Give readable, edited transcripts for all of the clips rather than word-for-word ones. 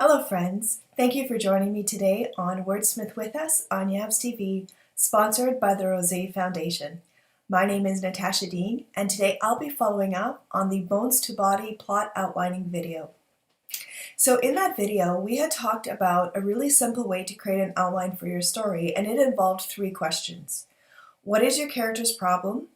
Hello friends, thank you for joining me today on Wordsmith With Us on Yabs TV, sponsored by the Rosé Foundation. My name is Natasha Deen, and today I'll be following up on the Bones to Body plot outlining video. So in that video, we had talked about a really simple way to create an outline for your story, and it involved 3 questions. What is your character's problem?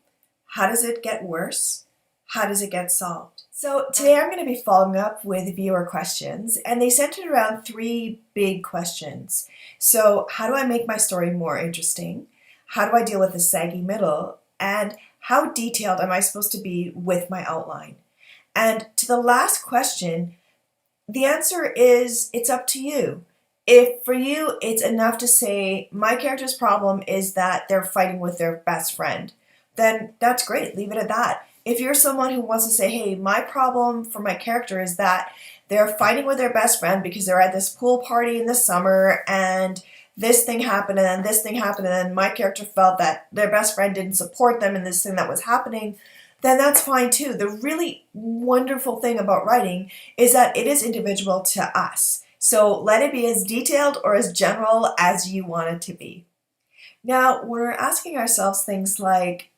How does it get worse? How does it get solved? So today I'm going to be following up with viewer questions, and they centered around 3 big questions. So how do I make my story more interesting? How do I deal with the saggy middle? And how detailed am I supposed to be with my outline? And to the last question, the answer is it's up to you. If for you it's enough to say my character's problem is that they're fighting with their best friend, then that's great, leave it at that. If you're someone who wants to say, hey, my problem for my character is that they're fighting with their best friend because they're at this pool party in the summer and this thing happened and then this thing happened and then my character felt that their best friend didn't support them in this thing that was happening, then that's fine too. The really wonderful thing about writing is that it is individual to us. So let it be as detailed or as general as you want it to be. Now, when we're asking ourselves things like,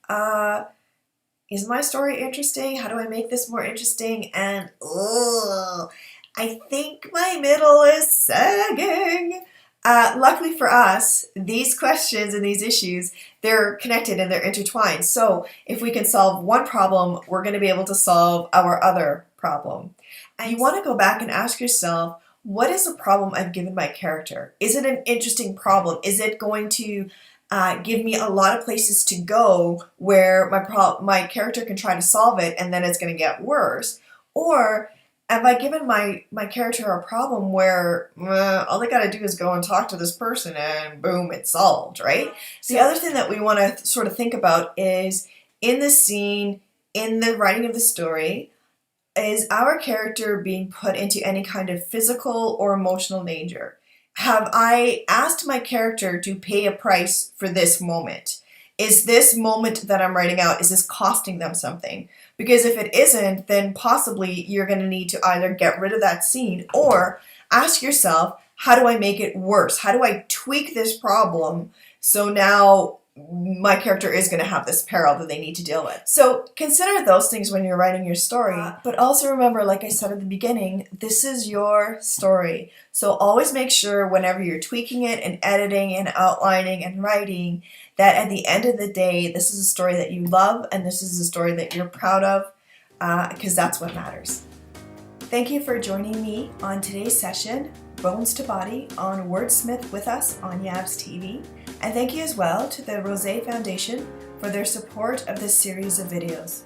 is my story interesting? How do I make this more interesting? And, I think my middle is sagging. Luckily for us, these questions and these issues, they're connected and they're intertwined. So if we can solve one problem, we're going to be able to solve our other problem. And you want to go back and ask yourself, what is the problem I've given my character? Is it an interesting problem? Is it going to give me a lot of places to go where my character can try to solve it and then it's going to get worse? Or have I given my character a problem where all they got to do is go and talk to this person and boom, it's solved, right? The other thing that we want to sort of think about is in the scene, in the writing of the story, is our character being put into any kind of physical or emotional danger? Have I asked my character to pay a price for this moment? Is this moment that I'm writing out, is this costing them something? Because if it isn't, then possibly you're going to need to either get rid of that scene or ask yourself, how do I make it worse? How do I tweak this problem so now my character is going to have this peril that they need to deal with? So consider those things when you're writing your story, but also remember, like I said at the beginning, this is your story. So always make sure whenever you're tweaking it and editing and outlining and writing, that at the end of the day, this is a story that you love and this is a story that you're proud of, because that's what matters. Thank you for joining me on today's session, Bones to Body, on Wordsmith With Us on Yabs TV. And thank you as well to the Rosé Foundation for their support of this series of videos.